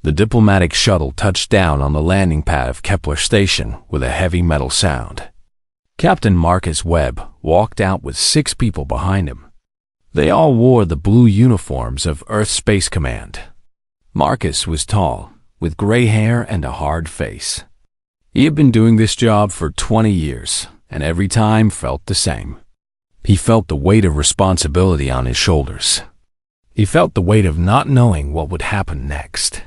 The diplomatic shuttle touched down on the landing pad of Kepler Station with a heavy metal sound. Captain Marcus Webb walked out with 6 people behind him. They all wore the blue uniforms of Earth Space Command. Marcus was tall, with gray hair and a hard face. He had been doing this job for 20 years, and every time felt the same. He felt the weight of responsibility on his shoulders. He felt the weight of not knowing what would happen next.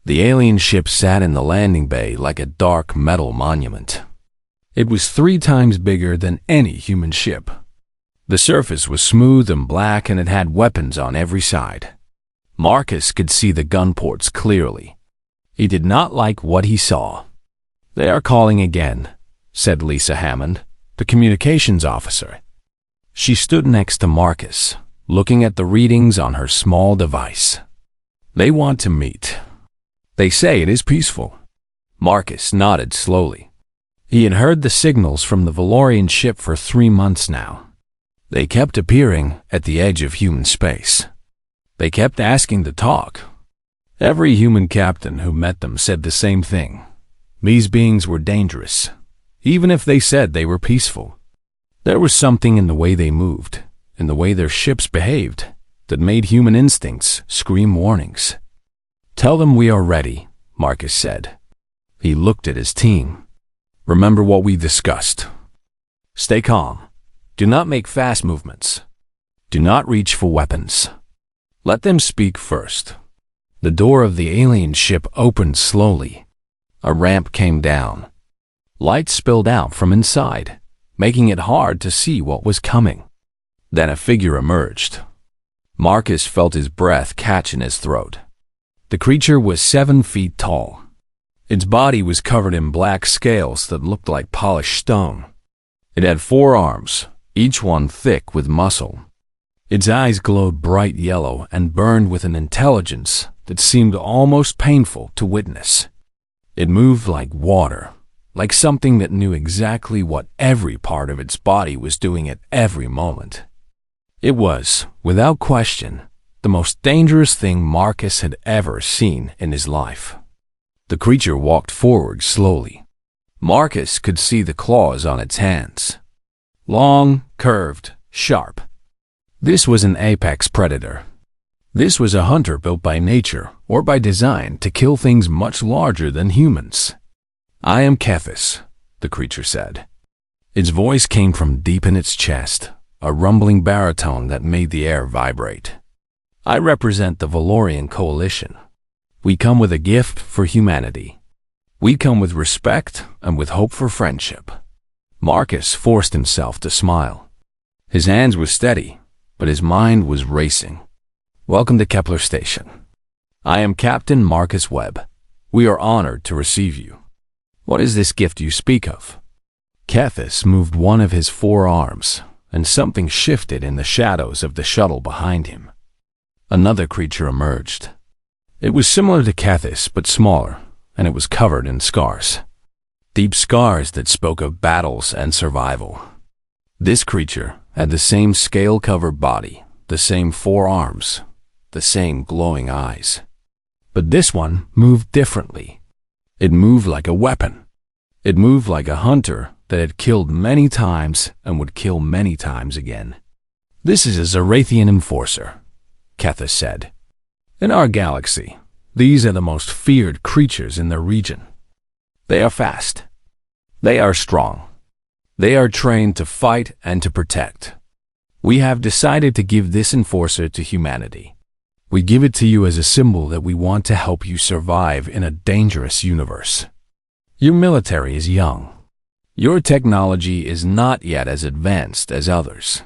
The alien ship sat in the landing bay like a dark metal monument. It was 3 times bigger than any human ship. The surface was smooth and black, and it had weapons on every side. Marcus could see the gun ports clearly. He did not like what he saw. "They are calling again," said Lisa Hammond, the communications officer. She stood next to Marcus, looking at the readings on her small device. "They want to meet. They say it is peaceful." Marcus nodded slowly. He had heard the signals from the Valorian ship for 3 months now. They kept appearing at the edge of human space. They kept asking to talk. Every human captain who met them said the same thing. These beings were dangerous, even if they said they were peaceful. There was something in the way they moved, in the way their ships behaved, that made human instincts scream warnings. "Tell them we are ready," Marcus said. He looked at his team. "Remember what we discussed. Stay calm. Do not make fast movements. Do not reach for weapons. Let them speak first." The door of the alien ship opened slowly. A ramp came down. Light spilled out from inside, making it hard to see what was coming. Then a figure emerged. Marcus felt his breath catch in his throat. The creature was 7 feet tall. Its body was covered in black scales that looked like polished stone. It had 4 arms, each one thick with muscle. Its eyes glowed bright yellow and burned with an intelligence that seemed almost painful to witness. It moved like water, like something that knew exactly what every part of its body was doing at every moment. It was, without question, the most dangerous thing Marcus had ever seen in his life. The creature walked forward slowly. Marcus could see the claws on its hands. Long, curved, sharp. This was an apex predator. This was a hunter built by nature or by design to kill things much larger than humans. "I am Kethis," the creature said. Its voice came from deep in its chest, a rumbling baritone that made the air vibrate. "I represent the Valorian Coalition. We come with a gift for humanity. We come with respect and with hope for friendship." Marcus forced himself to smile. His hands were steady, but his mind was racing. "Welcome to Kepler Station. I am Captain Marcus Webb. We are honored to receive you. What is this gift you speak of?" Kethis moved one of his 4 arms, and something shifted in the shadows of the shuttle behind him. Another creature emerged. It was similar to Kethis, but smaller, and it was covered in scars. Deep scars that spoke of battles and survival. This creature had the same scale-covered body, the same 4 arms, the same glowing eyes. But this one moved differently. It moved like a weapon. It moved like a hunter that had killed many times and would kill many times again. "This is a Zarathian enforcer," Kethis said. "In our galaxy, these are the most feared creatures in the region. They are fast. They are strong. They are trained to fight and to protect. We have decided to give this enforcer to humanity. We give it to you as a symbol that we want to help you survive in a dangerous universe. Your military is young. Your technology is not yet as advanced as others.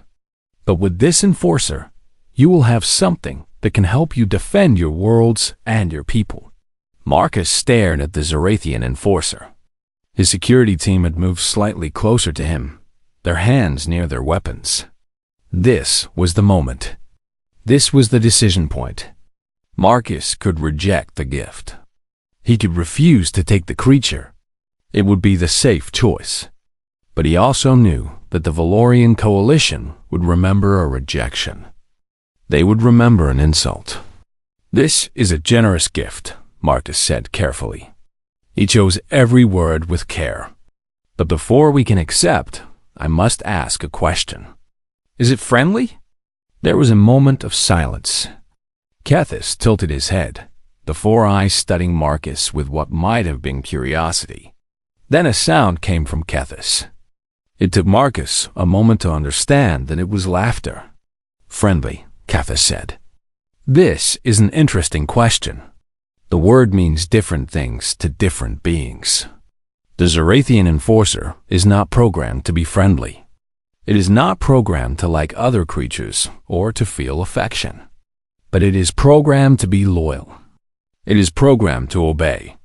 But with this enforcer, you will have something that can help you defend your worlds and your people." Marcus stared at the Zarathian enforcer. His security team had moved slightly closer to him, their hands near their weapons. This was the moment. This was the decision point. Marcus could reject the gift. He could refuse to take the creature. It would be the safe choice. But he also knew that the Valorian Coalition would remember a rejection. They would remember an insult. "This is a generous gift," Marcus said carefully. He chose every word with care. But before we can accept, I must ask a question. Is it friendly? There was a moment of silence. Kethis tilted his head, the four eyes studying Marcus with what might have been curiosity. Then a sound came from Kethis. It took Marcus a moment to understand that it was laughter. Friendly, Kethis said. This is an interesting question. The word means different things to different beings. The Zarathian enforcer is not programmed to be friendly. It is not programmed to like other creatures or to feel affection. But it is programmed to be loyal. It is programmed to obey.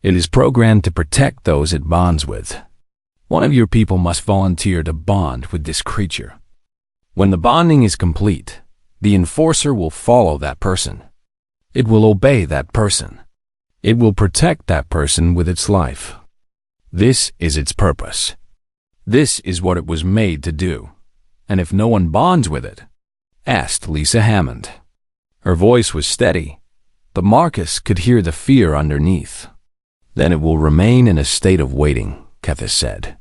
It is programmed to protect those it bonds with. One of your people must volunteer to bond with this creature. When the bonding is complete, the enforcer will follow that person. It will obey that person. It will protect that person with its life. This is its purpose. This is what it was made to do. And if no one bonds with it, asked Lisa Hammond. Her voice was steady, but Marcus could hear the fear underneath. Then it will remain in a state of waiting, Kethis said.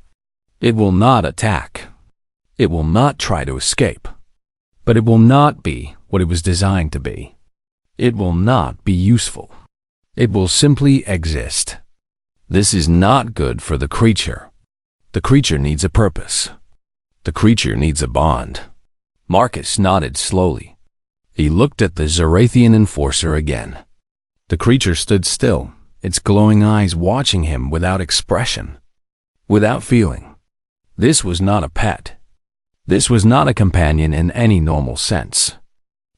It will not attack. It will not try to escape. But it will not be what it was designed to be. It will not be useful. It will simply exist. This is not good for the creature. The creature needs a purpose. The creature needs a bond. Marcus nodded slowly. He looked at the Zarathian enforcer again. The creature stood still, its glowing eyes watching him without expression, without feeling. This was not a pet. This was not a companion in any normal sense.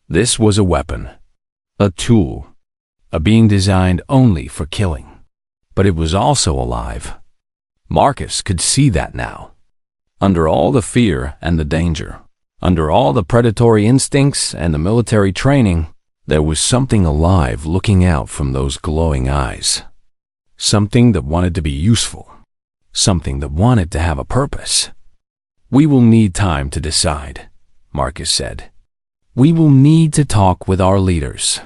This was a weapon, a tool, a being designed only for killing. But it was also alive. Marcus could see that now. Under all the fear and the danger, under all the predatory instincts and the military training, there was something alive looking out from those glowing eyes. Something that wanted to be useful. Something that wanted to have a purpose. We will need time to decide, Marcus said. We will need to talk with our leaders.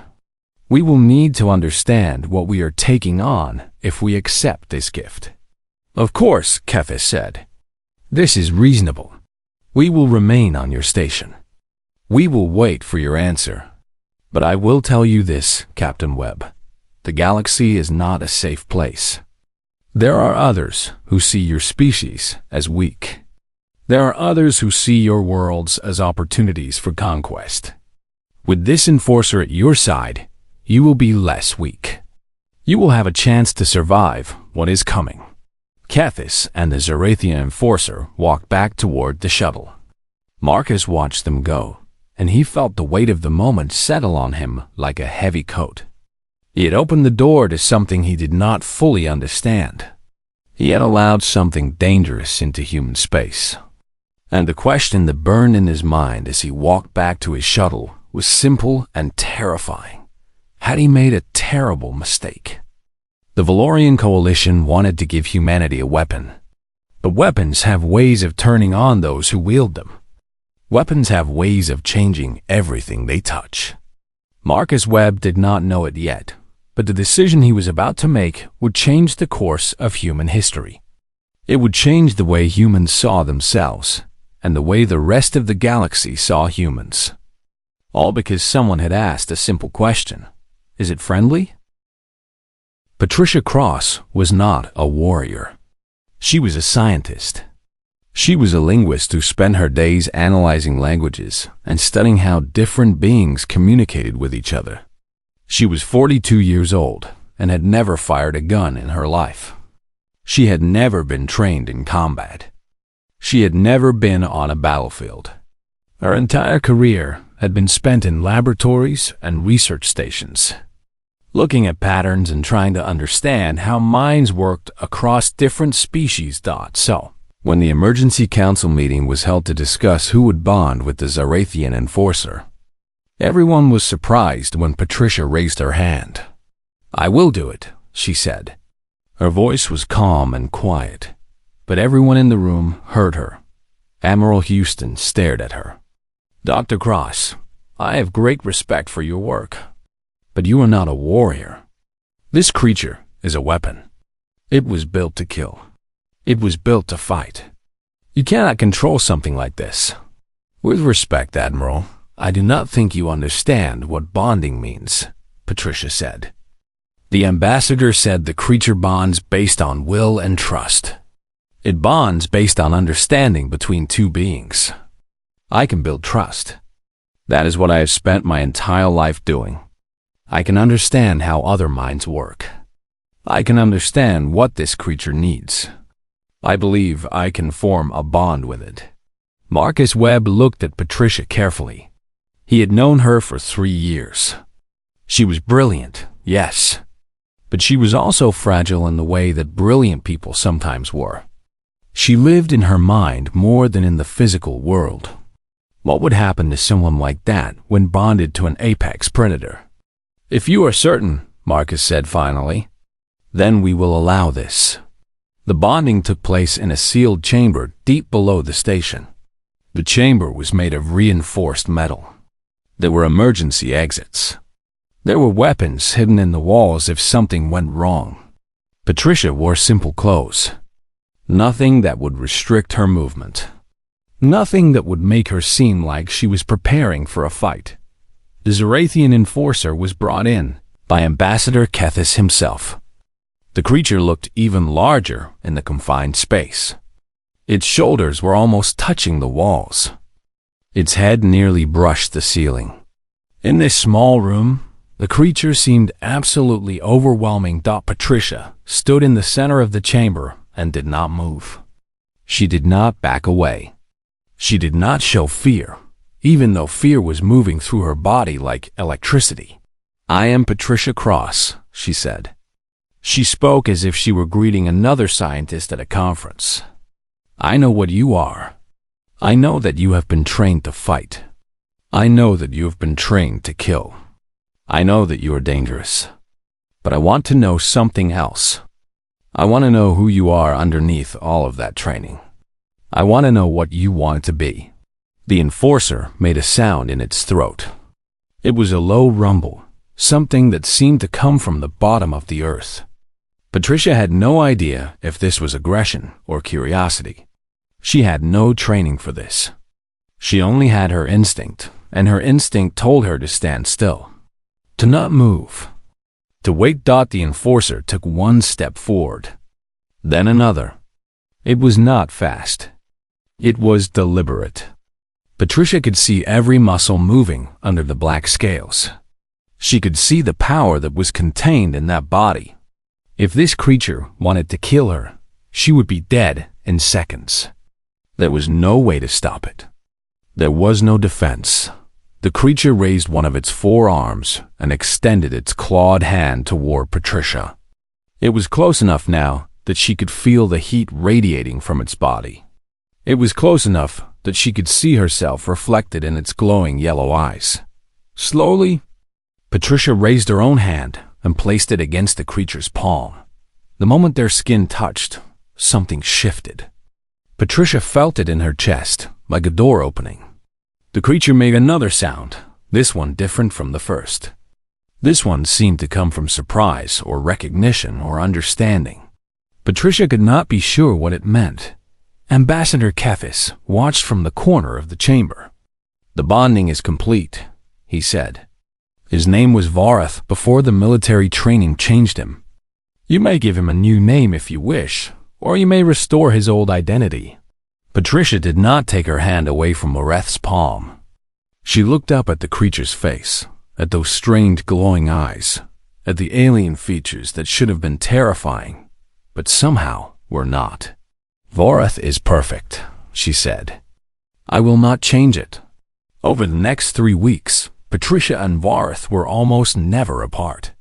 We will need to understand what we are taking on if we accept this gift. Of course, Kethis said. This is reasonable. We will remain on your station. We will wait for your answer. But I will tell you this, Captain Webb. The galaxy is not a safe place. There are others who see your species as weak. There are others who see your worlds as opportunities for conquest. With this enforcer at your side, you will be less weak. You will have a chance to survive what is coming. Kethis and the Zarathian enforcer walked back toward the shuttle. Marcus watched them go, and he felt the weight of the moment settle on him like a heavy coat. He had opened the door to something he did not fully understand. He had allowed something dangerous into human space. And the question that burned in his mind as he walked back to his shuttle was simple and terrifying. Had he made a terrible mistake? The Valorian Coalition wanted to give humanity a weapon. But weapons have ways of turning on those who wield them. Weapons have ways of changing everything they touch. Marcus Webb did not know it yet, but the decision he was about to make would change the course of human history. It would change the way humans saw themselves, and the way the rest of the galaxy saw humans. All because someone had asked a simple question. Is it friendly? Patricia Cross was not a warrior. She was a scientist. She was a linguist who spent her days analyzing languages and studying how different beings communicated with each other. She was 42 years old and had never fired a gun in her life. She had never been trained in combat. She had never been on a battlefield. Her entire career had been spent in laboratories and research stations, looking at patterns and trying to understand how minds worked across different species. So, when the emergency council meeting was held to discuss who would bond with the Zarathian enforcer, everyone was surprised when Patricia raised her hand. "I will do it," she said. Her voice was calm and quiet, but everyone in the room heard her. Admiral Houston stared at her. "Dr. Cross, I have great respect for your work, but you are not a warrior. This creature is a weapon. It was built to kill. It was built to fight. You cannot control something like this. With respect, Admiral, I do not think you understand what bonding means, Patricia said. The ambassador said the creature bonds based on will and trust. It bonds based on understanding between two beings. I can build trust. That is what I have spent my entire life doing. I can understand how other minds work. I can understand what this creature needs. I believe I can form a bond with it. Marcus Webb looked at Patricia carefully. He had known her for 3 years. She was brilliant, yes, but she was also fragile in the way that brilliant people sometimes were. She lived in her mind more than in the physical world. What would happen to someone like that when bonded to an apex predator? If you are certain, Marcus said finally, then we will allow this. The bonding took place in a sealed chamber deep below the station. The chamber was made of reinforced metal. There were emergency exits. There were weapons hidden in the walls if something went wrong. Patricia wore simple clothes. Nothing that would restrict her movement. Nothing that would make her seem like she was preparing for a fight. The Zarathian enforcer was brought in by Ambassador Kethis himself. The creature looked even larger in the confined space. Its shoulders were almost touching the walls. Its head nearly brushed the ceiling. In this small room, the creature seemed absolutely overwhelming. Patricia stood in the center of the chamber and did not move. She did not back away. She did not show fear, even though fear was moving through her body like electricity. I am Patricia Cross, she said. She spoke as if she were greeting another scientist at a conference. I know what you are. I know that you have been trained to fight. I know that you have been trained to kill. I know that you are dangerous. But I want to know something else. I want to know who you are underneath all of that training. I want to know what you want to be. The enforcer made a sound in its throat. It was a low rumble, something that seemed to come from the bottom of the earth. Patricia had no idea if this was aggression or curiosity. She had no training for this. She only had her instinct, and her instinct told her to stand still, to not move, to wait. The enforcer took one step forward, then another. It was not fast. It was deliberate. Patricia could see every muscle moving under the black scales. She could see the power that was contained in that body. If this creature wanted to kill her, she would be dead in seconds. There was no way to stop it. There was no defense. The creature raised one of its 4 arms and extended its clawed hand toward Patricia. It was close enough now that she could feel the heat radiating from its body. It was close enough that she could see herself reflected in its glowing yellow eyes. Slowly, Patricia raised her own hand and placed it against the creature's palm. The moment their skin touched, something shifted. Patricia felt it in her chest, like a door opening. The creature made another sound, this one different from the first. This one seemed to come from surprise or recognition or understanding. Patricia could not be sure what it meant. Ambassador Kethis watched from the corner of the chamber. The bonding is complete, he said. His name was Varath before the military training changed him. You may give him a new name if you wish, or you may restore his old identity. Patricia did not take her hand away from Vareth's palm. She looked up at the creature's face, at those strange glowing eyes, at the alien features that should have been terrifying, but somehow were not. Varath is perfect, she said. I will not change it. Over the next 3 weeks, Patricia and Varath were almost never apart.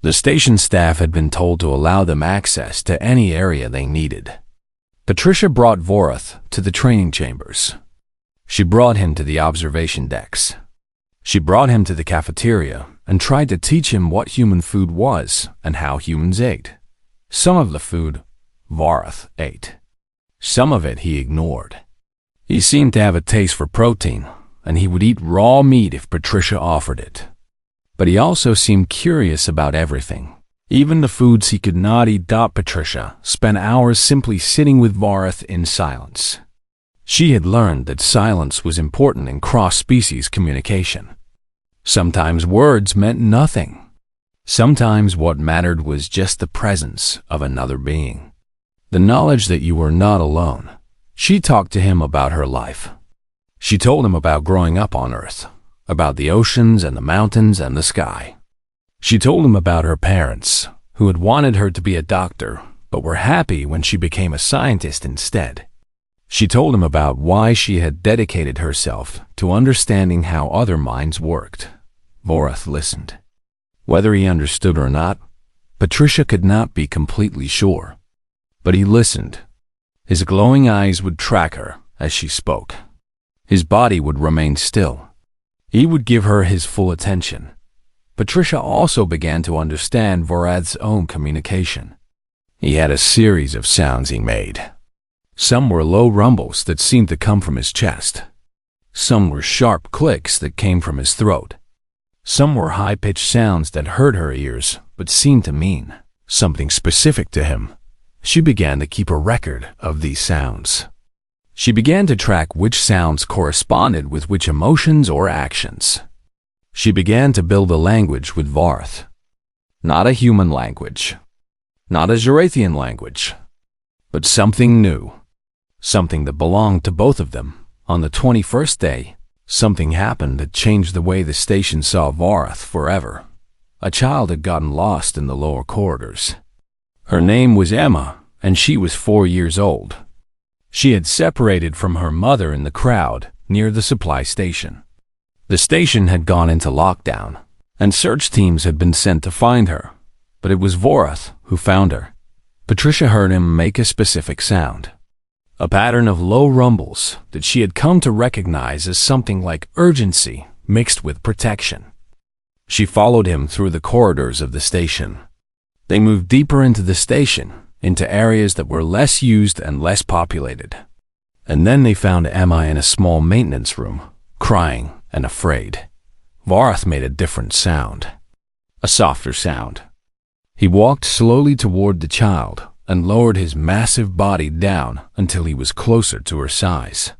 The station staff had been told to allow them access to any area they needed. Patricia brought Varath to the training chambers. She brought him to the observation decks. She brought him to the cafeteria and tried to teach him what human food was and how humans ate. Some of the food Varath ate. Some of it he ignored. He seemed to have a taste for protein, and he would eat raw meat if Patricia offered it. But he also seemed curious about everything. Even the foods he could not eat. Patricia spent hours simply sitting with Vorath in silence. She had learned that silence was important in cross-species communication. Sometimes words meant nothing. Sometimes what mattered was just the presence of another being. The knowledge that you were not alone. She talked to him about her life. She told him about growing up on Earth, about the oceans and the mountains and the sky. She told him about her parents, who had wanted her to be a doctor, but were happy when she became a scientist instead. She told him about why she had dedicated herself to understanding how other minds worked. Vorath listened. Whether he understood or not, Patricia could not be completely sure. But he listened. His glowing eyes would track her as she spoke. His body would remain still. He would give her his full attention. Patricia also began to understand Vorath's own communication. He had a series of sounds he made. Some were low rumbles that seemed to come from his chest. Some were sharp clicks that came from his throat. Some were high-pitched sounds that hurt her ears but seemed to mean something specific to him. She began to keep a record of these sounds. She began to track which sounds corresponded with which emotions or actions. She began to build a language with Vorath. Not a human language. Not a Zarathian language. But something new. Something that belonged to both of them. On the 21st day, something happened that changed the way the station saw Vorath forever. A child had gotten lost in the lower corridors. Her name was Emma, and she was 4 years old. She had separated from her mother in the crowd near the supply station. The station had gone into lockdown, and search teams had been sent to find her, but it was Vorath who found her. Patricia heard him make a specific sound. A pattern of low rumbles that she had come to recognize as something like urgency mixed with protection. She followed him through the corridors of the station. They moved deeper into the station, into areas that were less used and less populated. And then they found Emma in a small maintenance room, crying and afraid. Vorath made a different sound. A softer sound. He walked slowly toward the child and lowered his massive body down until he was closer to her size.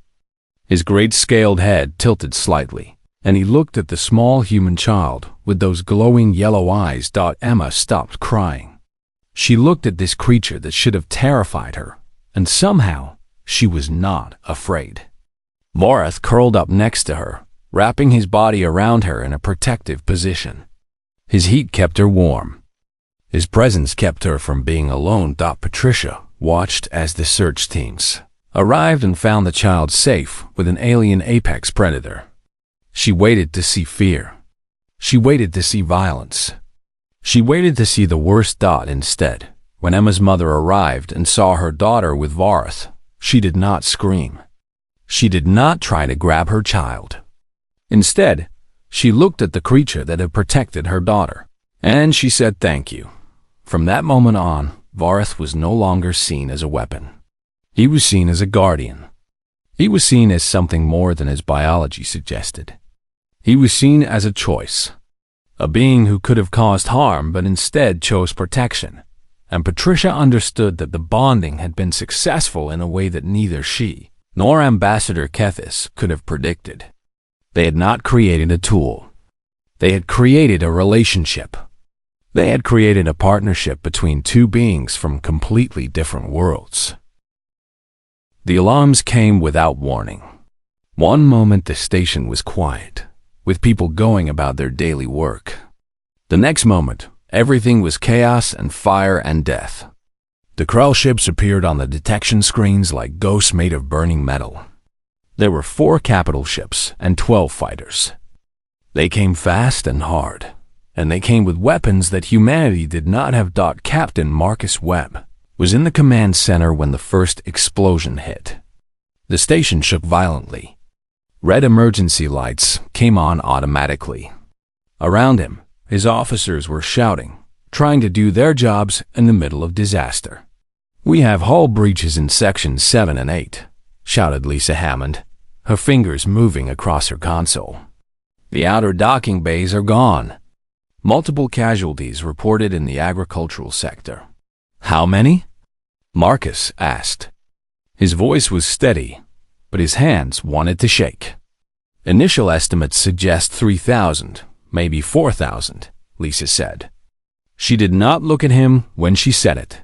His great scaled head tilted slightly, and he looked at the small human child with those glowing yellow eyes. Emma stopped crying. She looked at this creature that should have terrified her, and somehow she was not afraid. Vorath curled up next to her, wrapping his body around her in a protective position. His heat kept her warm. His presence kept her from being alone. Patricia watched as the search teams arrived and found the child safe with an alien apex predator. She waited to see fear. She waited to see violence. She waited to see the worst. Instead, when Emma's mother arrived and saw her daughter with Vorath, she did not scream. She did not try to grab her child. Instead, she looked at the creature that had protected her daughter, and she said thank you. From that moment on, Vorath was no longer seen as a weapon. He was seen as a guardian. He was seen as something more than his biology suggested. He was seen as a choice. A being who could have caused harm but instead chose protection. And Patricia understood that the bonding had been successful in a way that neither she nor Ambassador Kethis could have predicted. They had not created a tool. They had created a relationship. They had created a partnership between two beings from completely different worlds. The alarms came without warning. One moment the station was quiet, with people going about their daily work. The next moment, everything was chaos and fire and death. The Krell ships appeared on the detection screens like ghosts made of burning metal. There were 4 capital ships and 12 fighters. They came fast and hard, and they came with weapons that humanity did not have. Captain Marcus Webb was in the command center when the first explosion hit. The station shook violently. Red emergency lights came on automatically. Around him, his officers were shouting, trying to do their jobs in the middle of disaster. "We have hull breaches in sections 7 and 8, shouted Lisa Hammond, her fingers moving across her console. "The outer docking bays are gone." Multiple casualties reported in the agricultural sector. How many? Marcus asked. His voice was steady, but his hands wanted to shake. Initial estimates suggest 3,000, maybe 4,000, Lisa said. She did not look at him when she said it.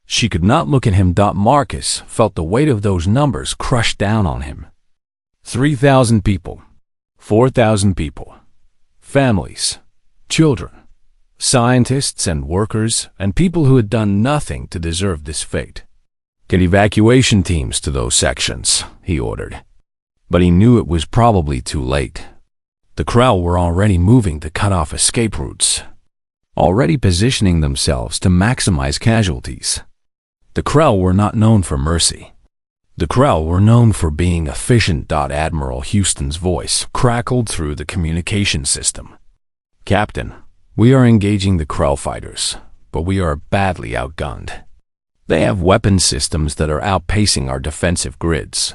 She could not look at him. Marcus felt the weight of those numbers crush down on him. 3,000 people, 4,000 people, families, children, scientists and workers, and people who had done nothing to deserve this fate. Get evacuation teams to those sections, he ordered. But he knew it was probably too late. The Krell were already moving to cut off escape routes, already positioning themselves to maximize casualties. The Krell were not known for mercy. The Krell were known for being efficient. Admiral Houston's voice crackled through the communication system. Captain, we are engaging the Krell fighters, but we are badly outgunned. They have weapon systems that are outpacing our defensive grids.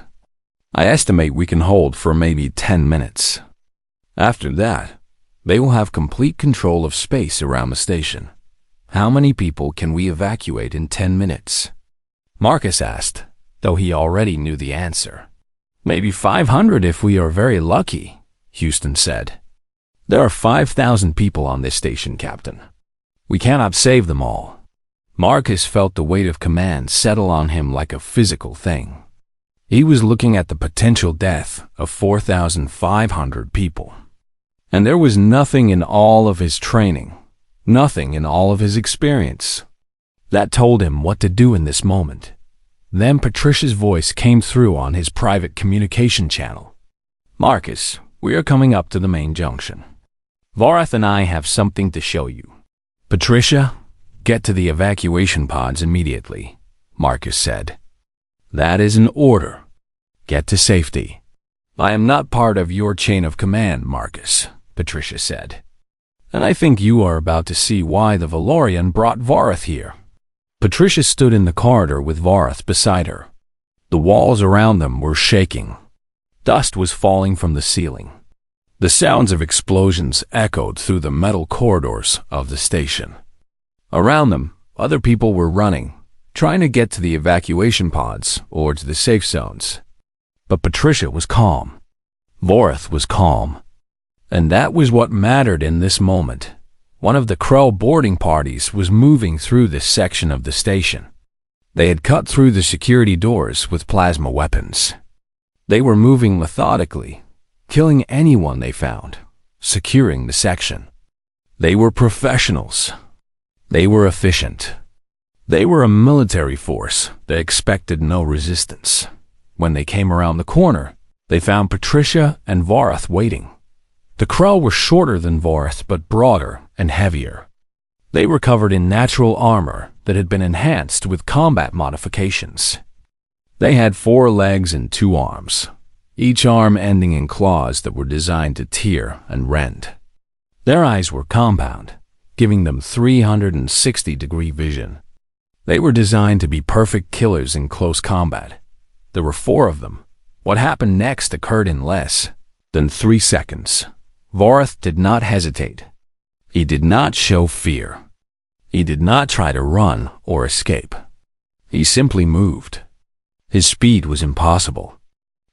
I estimate we can hold for maybe 10 minutes. After that, they will have complete control of space around the station. How many people can we evacuate in 10 minutes? Marcus asked, though he already knew the answer. Maybe 500 if we are very lucky, Houston said. There are 5,000 people on this station, Captain. We cannot save them all. Marcus felt the weight of command settle on him like a physical thing. He was looking at the potential death of 4,500 people. And there was nothing in all of his training, nothing in all of his experience, that told him what to do in this moment. Then Patricia's voice came through on his private communication channel. Marcus, we are coming up to the main junction. Vorath and I have something to show you. Patricia, get to the evacuation pods immediately, Marcus said. That is an order. Get to safety. I am not part of your chain of command, Marcus, Patricia said. And I think you are about to see why the Valorian brought Vorath here. Patricia stood in the corridor with Vorath beside her. The walls around them were shaking. Dust was falling from the ceiling. The sounds of explosions echoed through the metal corridors of the station. Around them, other people were running, trying to get to the evacuation pods or to the safe zones. But Patricia was calm. Vorath was calm. And that was what mattered in this moment. One of the Krell boarding parties was moving through this section of the station. They had cut through the security doors with plasma weapons. They were moving methodically, killing anyone they found, securing the section. They were professionals. They were efficient. They were a military force that expected no resistance. When they came around the corner, they found Patricia and Vorath waiting. The Krell were shorter than Vorath, but broader and heavier. They were covered in natural armor that had been enhanced with combat modifications. They had 4 legs and 2 arms, each arm ending in claws that were designed to tear and rend. Their eyes were compound, giving them 360-degree vision. They were designed to be perfect killers in close combat. There were 4 of them. What happened next occurred in less than 3 seconds. Vorath did not hesitate. He did not show fear. He did not try to run or escape. He simply moved. His speed was impossible.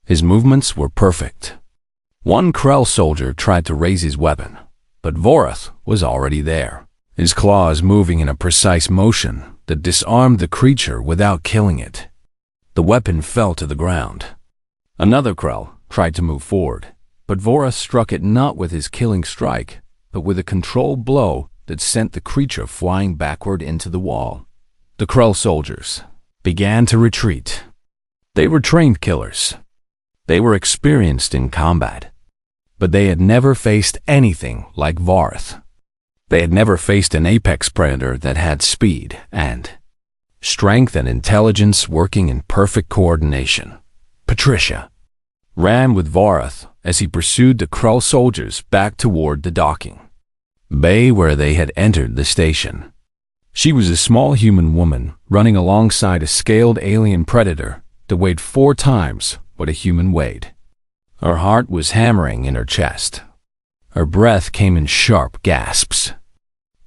His movements were perfect. One Krell soldier tried to raise his weapon, but Vorath was already there, his claws moving in a precise motion that disarmed the creature without killing it. The weapon fell to the ground. Another Krell tried to move forward, but Vorath struck it not with his killing strike, but with a controlled blow that sent the creature flying backward into the wall. The Krell soldiers began to retreat. They were trained killers. They were experienced in combat. But they had never faced anything like Vorath. They had never faced an apex predator that had speed and strength and intelligence working in perfect coordination. Patricia ran with Vorath as he pursued the Krell soldiers back toward the docking bay where they had entered the station. She was a small human woman running alongside a scaled alien predator that weighed 4 times what a human weighed. Her heart was hammering in her chest. Her breath came in sharp gasps.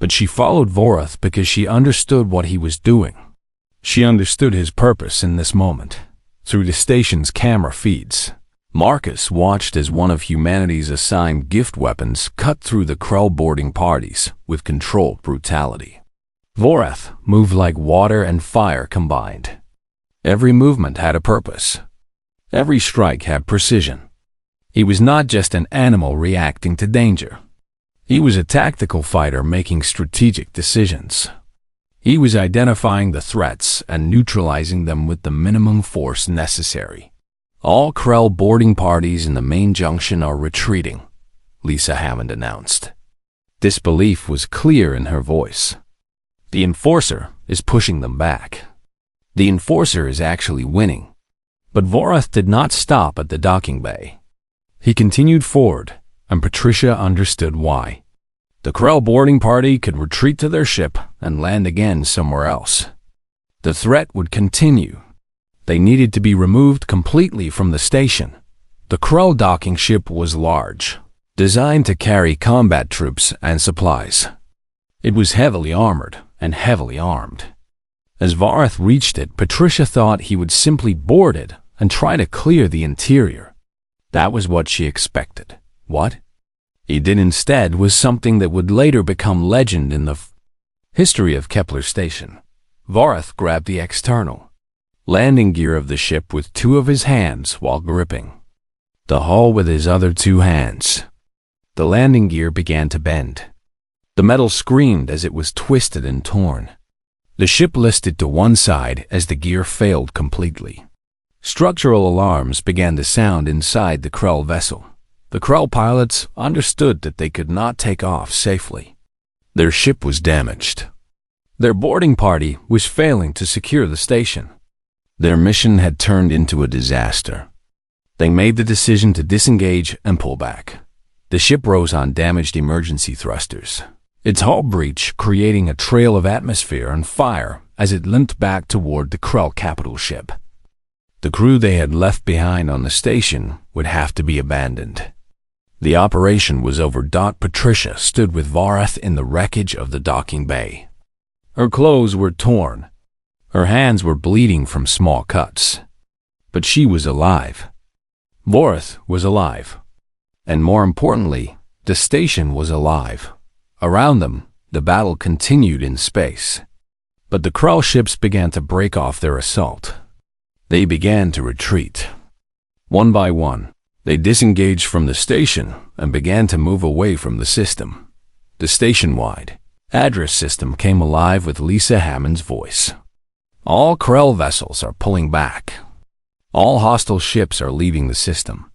But she followed Vorath because she understood what he was doing. She understood his purpose in this moment. Through the station's camera feeds, Marcus watched as one of humanity's assigned gift weapons cut through the Krell boarding parties with controlled brutality. Vorath moved like water and fire combined. Every movement had a purpose. Every strike had precision. He was not just an animal reacting to danger. He was a tactical fighter making strategic decisions. He was identifying the threats and neutralizing them with the minimum force necessary. All Krell boarding parties in the main junction are retreating, Lisa Hammond announced. Disbelief was clear in her voice. The Enforcer is pushing them back. The Enforcer is actually winning. But Vorath did not stop at the docking bay. He continued forward, and Patricia understood why. The Krell boarding party could retreat to their ship and land again somewhere else. The threat would continue. They needed to be removed completely from the station. The Krell docking ship was large, designed to carry combat troops and supplies. It was heavily armored and heavily armed. As Vorath reached it, Patricia thought he would simply board it and try to clear the interior. That was what she expected. What he did instead was something that would later become legend in the history of Kepler Station. Vorath grabbed the external landing gear of the ship with two of his hands while gripping the hull with his other two hands. The landing gear began to bend. The metal screamed as it was twisted and torn. The ship listed to one side as the gear failed completely. Structural alarms began to sound inside the Krell vessel. The Krell pilots understood that they could not take off safely. Their ship was damaged. Their boarding party was failing to secure the station. Their mission had turned into a disaster. They made the decision to disengage and pull back. The ship rose on damaged emergency thrusters, its hull breach creating a trail of atmosphere and fire as it limped back toward the Krell capital ship. The crew they had left behind on the station would have to be abandoned. The operation was over. Patricia stood with Vorath in the wreckage of the docking bay. Her clothes were torn. Her hands were bleeding from small cuts. But she was alive. Vorath was alive. And more importantly, the station was alive. Around them, the battle continued in space. But the Krell ships began to break off their assault. They began to retreat. One by one, they disengaged from the station and began to move away from the system. The station-wide address system came alive with Lisa Hammond's voice. All Krell vessels are pulling back. All hostile ships are leaving the system.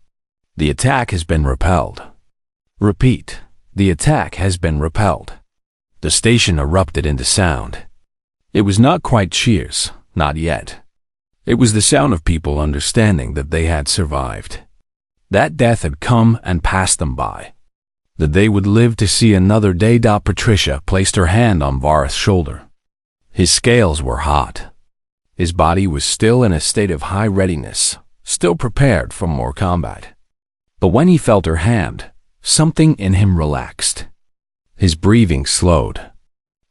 The attack has been repelled. Repeat, the attack has been repelled. The station erupted into sound. It was not quite cheers, not yet. It was the sound of people understanding that they had survived. That death had come and passed them by. That they would live to see another day. Patricia placed her hand on Vorath's shoulder. His scales were hot. His body was still in a state of high readiness, still prepared for more combat. But when he felt her hand, something in him relaxed. His breathing slowed.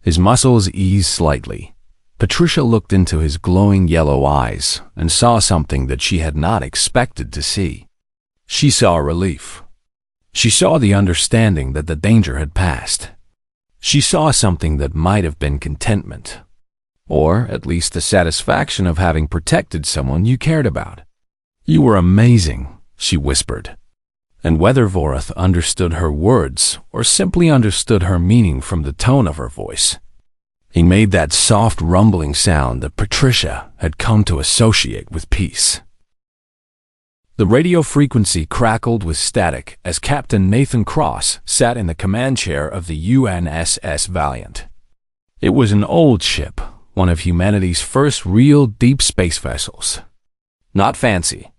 His muscles eased slightly. Patricia looked into his glowing yellow eyes and saw something that she had not expected to see. She saw relief. She saw the understanding that the danger had passed. She saw something that might have been contentment, or at least the satisfaction of having protected someone you cared about. "You were amazing," she whispered. And whether Vorath understood her words or simply understood her meaning from the tone of her voice, he made that soft rumbling sound that Patricia had come to associate with peace. The radio frequency crackled with static as Captain Nathan Cross sat in the command chair of the UNSS Valiant. It was an old ship, one of humanity's first real deep space vessels. Not fancy,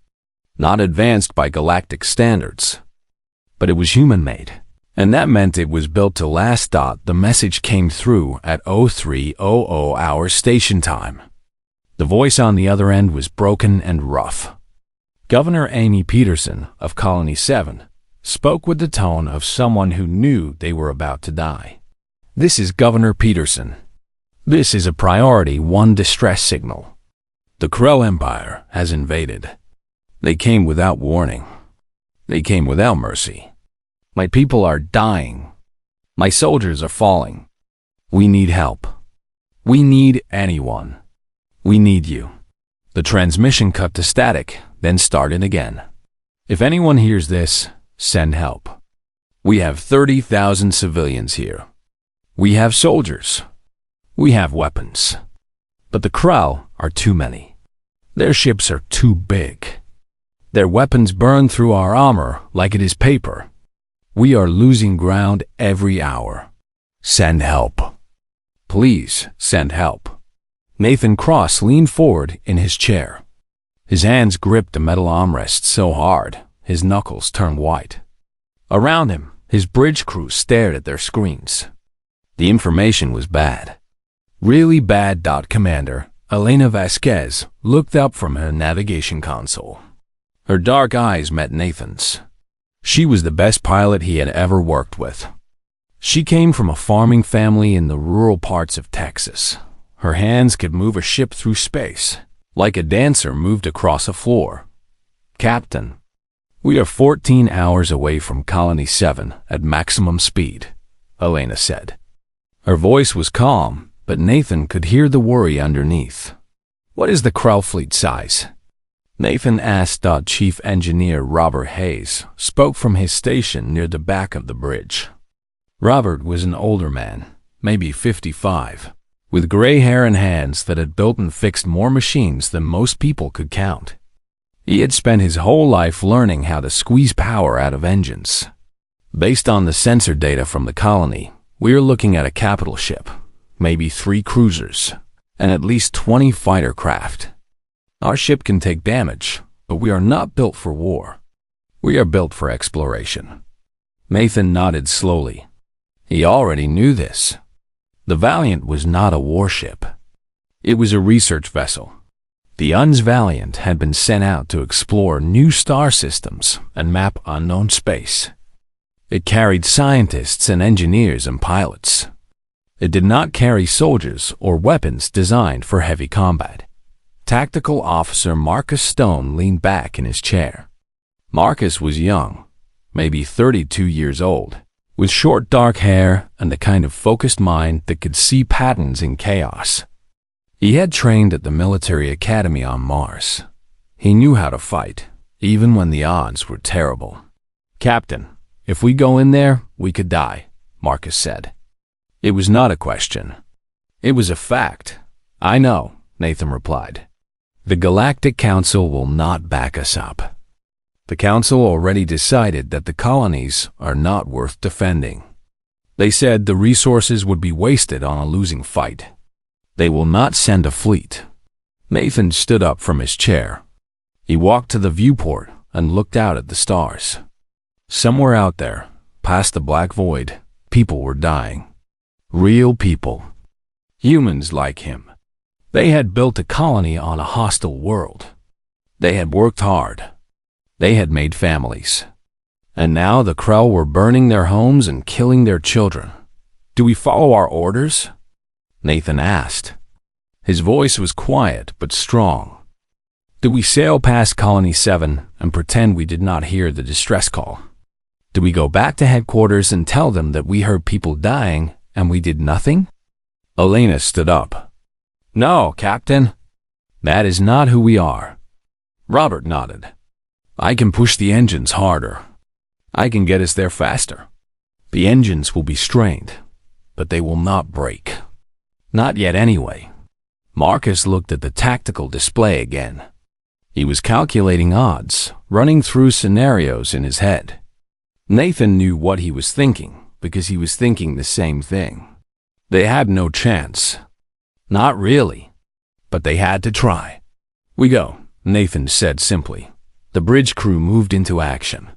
not advanced by galactic standards, but it was human-made. And that meant it was built to last. The message came through at 0300 hour station time. The voice on the other end was broken and rough. Governor Amy Peterson of Colony 7 spoke with the tone of someone who knew they were about to die. This is Governor Peterson. This is a Priority 1 distress signal. The Krell Empire has invaded. They came without warning. They came without mercy. My people are dying. My soldiers are falling. We need help. We need anyone. We need you. The transmission cut to static, then started again. If anyone hears this, send help. We have 30,000 civilians here. We have soldiers. We have weapons. But the Krell are too many. Their ships are too big. Their weapons burn through our armor like it is paper. We are losing ground every hour. Send help. Please send help. Nathan Cross leaned forward in his chair. His hands gripped the metal armrest so hard, his knuckles turned white. Around him, his bridge crew stared at their screens. The information was bad. Really bad. Commander Elena Vasquez looked up from her navigation console. Her dark eyes met Nathan's. She was the best pilot he had ever worked with. She came from a farming family in the rural parts of Texas. Her hands could move a ship through space, like a dancer moved across a floor. Captain, we are 14 hours away from Colony 7 at maximum speed, Elena said. Her voice was calm, but Nathan could hear the worry underneath. What is the Krell fleet size? Nathan asked. Chief Engineer Robert Hayes spoke from his station near the back of the bridge. Robert was an older man, maybe 55, with gray hair and hands that had built and fixed more machines than most people could count. He had spent his whole life learning how to squeeze power out of engines. Based on the sensor data from the colony, we are looking at a capital ship, maybe 3 cruisers, and at least 20 fighter craft. Our ship can take damage, but we are not built for war. We are built for exploration. Nathan nodded slowly. He already knew this. The Valiant was not a warship. It was a research vessel. The UN's Valiant had been sent out to explore new star systems and map unknown space. It carried scientists and engineers and pilots. It did not carry soldiers or weapons designed for heavy combat. Tactical Officer Marcus Stone leaned back in his chair. Marcus was young, maybe 32 years old, with short dark hair and the kind of focused mind that could see patterns in chaos. He had trained at the military academy on Mars. He knew how to fight, even when the odds were terrible. Captain, if we go in there, we could die, Marcus said. It was not a question. It was a fact. I know, Nathan replied. The Galactic Council will not back us up. The Council already decided that the colonies are not worth defending. They said the resources would be wasted on a losing fight. They will not send a fleet. Nathan stood up from his chair. He walked to the viewport and looked out at the stars. Somewhere out there, past the black void, people were dying. Real people. Humans like him. They had built a colony on a hostile world. They had worked hard. They had made families. And now the Krell were burning their homes and killing their children. Do we follow our orders? Nathan asked. His voice was quiet but strong. Do we sail past Colony 7 and pretend we did not hear the distress call? Do we go back to headquarters and tell them that we heard people dying and we did nothing? Elena stood up. No, Captain. That is not who we are. Robert nodded. I can push the engines harder. I can get us there faster. The engines will be strained, but they will not break. Not yet anyway. Marcus looked at the tactical display again. He was calculating odds, running through scenarios in his head. Nathan knew what he was thinking because he was thinking the same thing. They had no chance. Not really. But they had to try. We go, Nathan said simply. The bridge crew moved into action.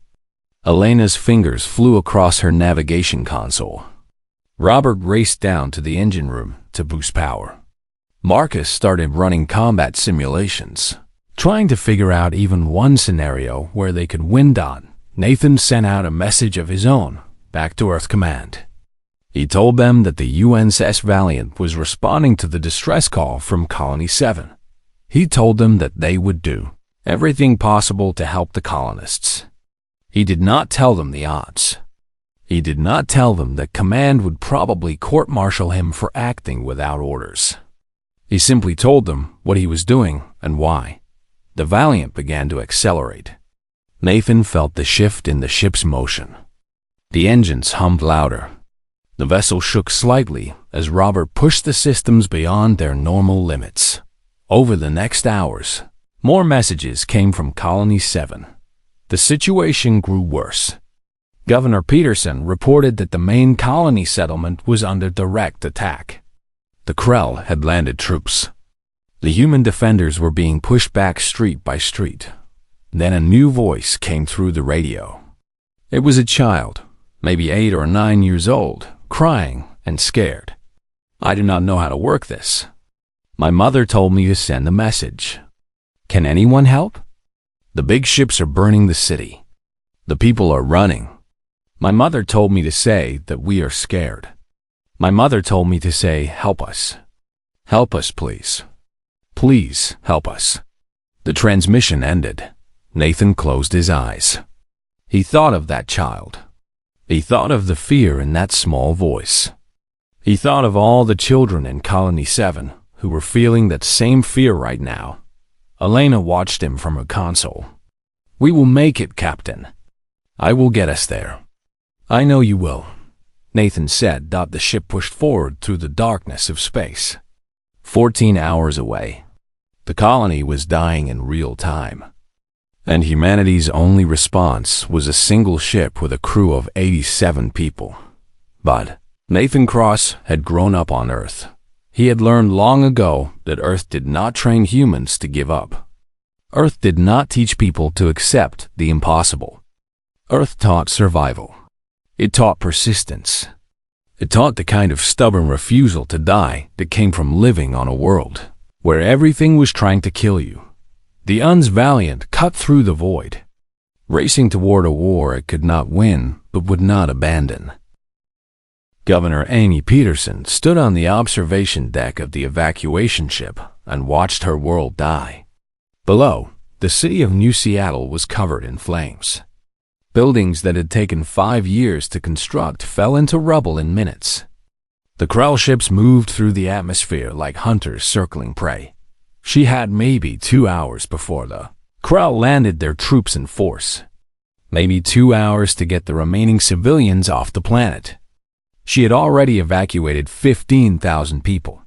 Elena's fingers flew across her navigation console. Robert raced down to the engine room to boost power. Marcus started running combat simulations, trying to figure out even one scenario where they could win on. Nathan sent out a message of his own back to Earth Command. He told them that the USS Valiant was responding to the distress call from Colony 7. He told them that they would do everything possible to help the colonists. He did not tell them the odds. He did not tell them that command would probably court-martial him for acting without orders. He simply told them what he was doing and why. The Valiant began to accelerate. Nathan felt the shift in the ship's motion. The engines hummed louder. The vessel shook slightly as Robert pushed the systems beyond their normal limits. Over the next hours, more messages came from Colony 7. The situation grew worse. Governor Peterson reported that the main colony settlement was under direct attack. The Krell had landed troops. The human defenders were being pushed back street by street. Then a new voice came through the radio. It was a child, maybe 8 or 9 years old, crying and scared. "I do not know how to work this. My mother told me to send a message. Can anyone help? The big ships are burning the city. The people are running. My mother told me to say that we are scared. My mother told me to say, help us. Help us, please. Please help us." The transmission ended. Nathan closed his eyes. He thought of that child. He thought of the fear in that small voice. He thought of all the children in Colony 7 who were feeling that same fear right now. Elena watched him from her console. "We will make it, Captain. I will get us there." "I know you will," Nathan said. The ship pushed forward through the darkness of space. 14 hours away. The colony was dying in real time. And humanity's only response was a single ship with a crew of 87 people. But Nathan Cross had grown up on Earth. He had learned long ago that Earth did not train humans to give up. Earth did not teach people to accept the impossible. Earth taught survival. It taught persistence. It taught the kind of stubborn refusal to die that came from living on a world where everything was trying to kill you. The UN's Valiant cut through the void, racing toward a war it could not win but would not abandon. Governor Amy Peterson stood on the observation deck of the evacuation ship and watched her world die. Below, the city of New Seattle was covered in flames. Buildings that had taken 5 years to construct fell into rubble in minutes. The Krell ships moved through the atmosphere like hunters circling prey. She had maybe 2 hours before the Krell landed their troops in force. Maybe 2 hours to get the remaining civilians off the planet. She had already evacuated 15,000 people.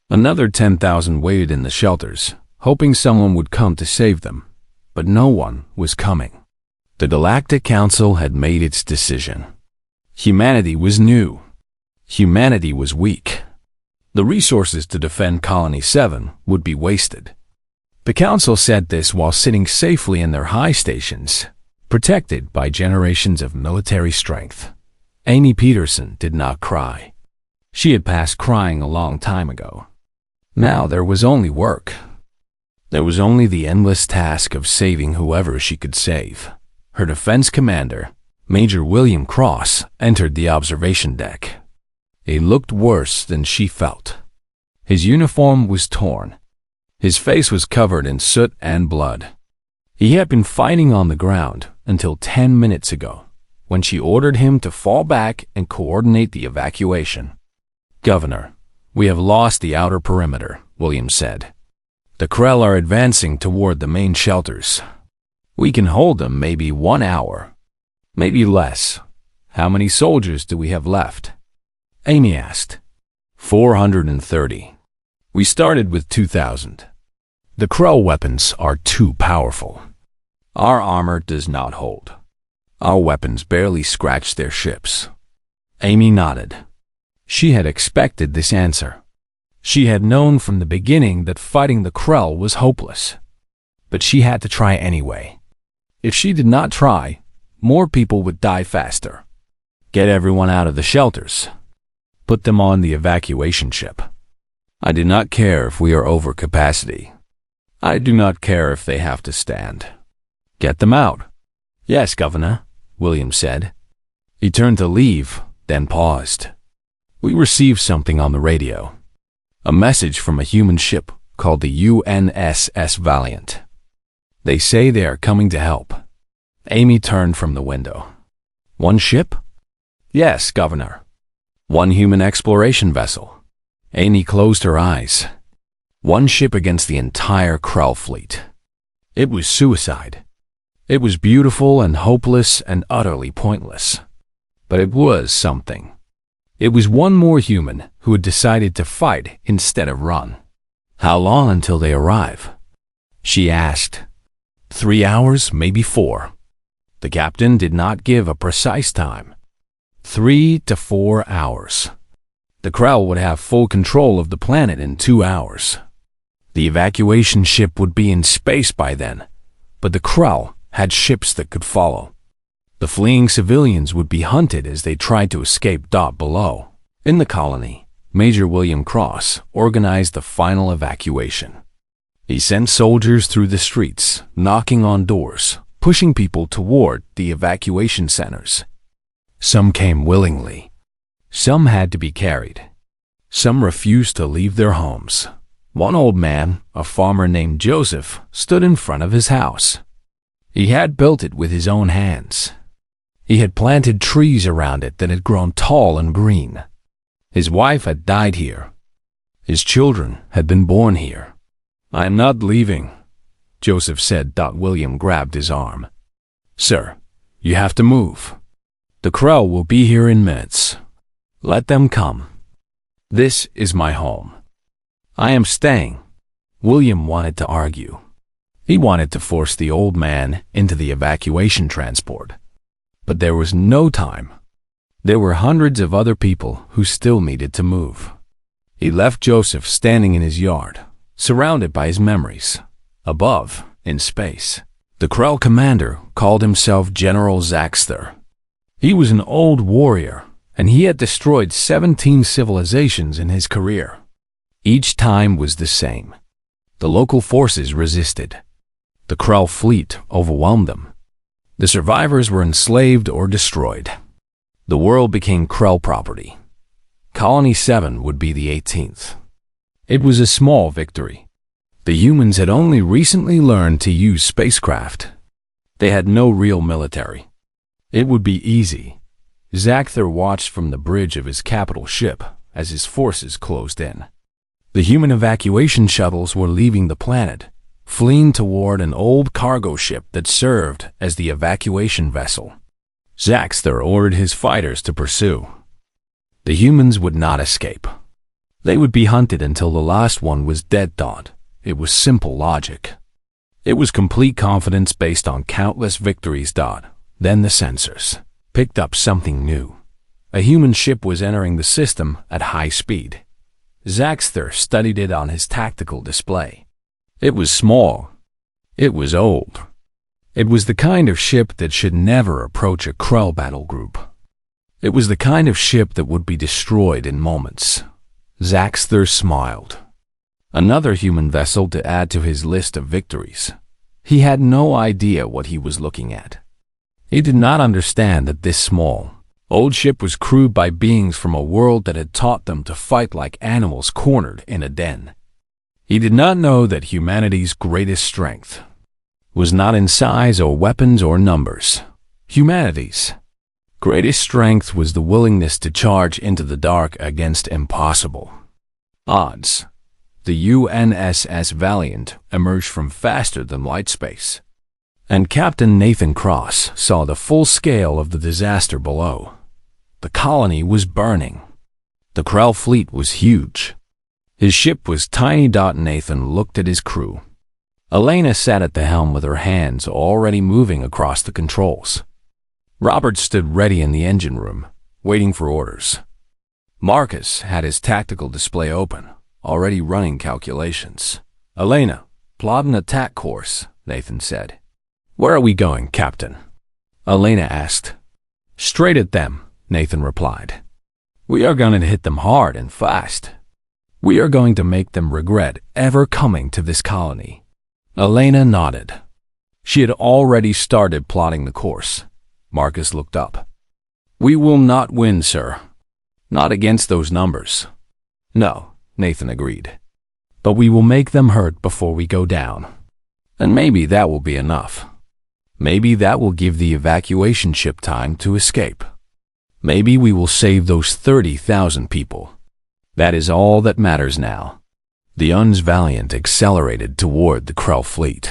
Another 10,000 waited in the shelters, hoping someone would come to save them. But no one was coming. The Galactic Council had made its decision. Humanity was new. Humanity was weak. The resources to defend Colony 7 would be wasted. The Council said this while sitting safely in their high stations, protected by generations of military strength. Amy Peterson did not cry. She had passed crying a long time ago. Now there was only work. There was only the endless task of saving whoever she could save. Her defense commander, Major William Cross, entered the observation deck. He looked worse than she felt. His uniform was torn. His face was covered in soot and blood. He had been fighting on the ground until 10 minutes ago, when she ordered him to fall back and coordinate the evacuation. "Governor, we have lost the outer perimeter," William said. "The Krell are advancing toward the main shelters. We can hold them maybe 1 hour, maybe less. How many soldiers do we have left?" Amy asked. 430. "We started with 2,000. The Krell weapons are too powerful. Our armor does not hold. Our weapons barely scratch their ships." Amy nodded. She had expected this answer. She had known from the beginning that fighting the Krell was hopeless. But she had to try anyway. If she did not try, more people would die faster. Get everyone out of the shelters. Put them on the evacuation ship. I do not care if we are over capacity. I do not care if they have to stand. Get them out. "Yes, Governor," William said. He turned to leave, then paused. We received something on the radio. A message from a human ship called the UNSS Valiant. They say they are coming to help. Amy turned from the window. One ship? Yes, Governor. One human exploration vessel. Amy closed her eyes. One ship against the entire Krell fleet. It was suicide. It was beautiful and hopeless and utterly pointless. But it was something. It was one more human who had decided to fight instead of run. How long until they arrive? She asked. 3 hours, maybe 4. The captain did not give a precise time. 3 to 4 hours. The Krell would have full control of the planet in 2 hours. The evacuation ship would be in space by then, but the Krell had ships that could follow. The fleeing civilians would be hunted as they tried to escape. Below, in the colony, Major William Cross organized the final evacuation. He sent soldiers through the streets, knocking on doors, pushing people toward the evacuation centers. Some came willingly. Some had to be carried. Some refused to leave their homes. One old man, a farmer named Joseph, stood in front of his house. He had built it with his own hands. He had planted trees around it that had grown tall and green. His wife had died here. His children had been born here. "I am not leaving," Joseph said. William grabbed his arm. "Sir, you have to move. The Krell will be here in minutes. Let them come. This is my home. I am staying." William wanted to argue. He wanted to force the old man into the evacuation transport. But there was no time. There were hundreds of other people who still needed to move. He left Joseph standing in his yard, surrounded by his memories. Above, in space, the Krell commander called himself General Zaxter. He was an old warrior, and he had destroyed 17 civilizations in his career. Each time was the same. The local forces resisted. The Krell fleet overwhelmed them. The survivors were enslaved or destroyed. The world became Krell property. Colony 7 would be the 18th. It was a small victory. The humans had only recently learned to use spacecraft. They had no real military. It would be easy. Zaxter watched from the bridge of his capital ship as his forces closed in. The human evacuation shuttles were leaving the planet, fleeing toward an old cargo ship that served as the evacuation vessel. Zaxter ordered his fighters to pursue. The humans would not escape. They would be hunted until the last one was dead. It was simple logic. It was complete confidence based on countless victories. Then the sensors picked up something new. A human ship was entering the system at high speed. Zaxter studied it on his tactical display. It was small. It was old. It was the kind of ship that should never approach a Krell battle group. It was the kind of ship that would be destroyed in moments. Zaxter smiled. Another human vessel to add to his list of victories. He had no idea what he was looking at. He did not understand that this small, old ship was crewed by beings from a world that had taught them to fight like animals cornered in a den. He did not know that humanity's greatest strength was not in size or weapons or numbers. Humanity's greatest strength was the willingness to charge into the dark against impossible odds. The UNSS Valiant emerged from faster-than-light space, and Captain Nathan Cross saw the full scale of the disaster below. The colony was burning. The Krell fleet was huge. His ship was tiny. Nathan looked at his crew. Elena sat at the helm with her hands already moving across the controls. Robert stood ready in the engine room, waiting for orders. Marcus had his tactical display open, already running calculations. "Elena, plot an attack course," Nathan said. "Where are we going, Captain?" Elena asked. "Straight at them," Nathan replied. "We are going to hit them hard and fast. We are going to make them regret ever coming to this colony." Elena nodded. She had already started plotting the course. Marcus looked up. "We will not win, sir." Not against those numbers. No, Nathan agreed. But we will make them hurt before we go down. And maybe that will be enough. Maybe that will give the evacuation ship time to escape. Maybe we will save those 30,000 people. That is all that matters now. The Uns Valiant accelerated toward the Krell fleet.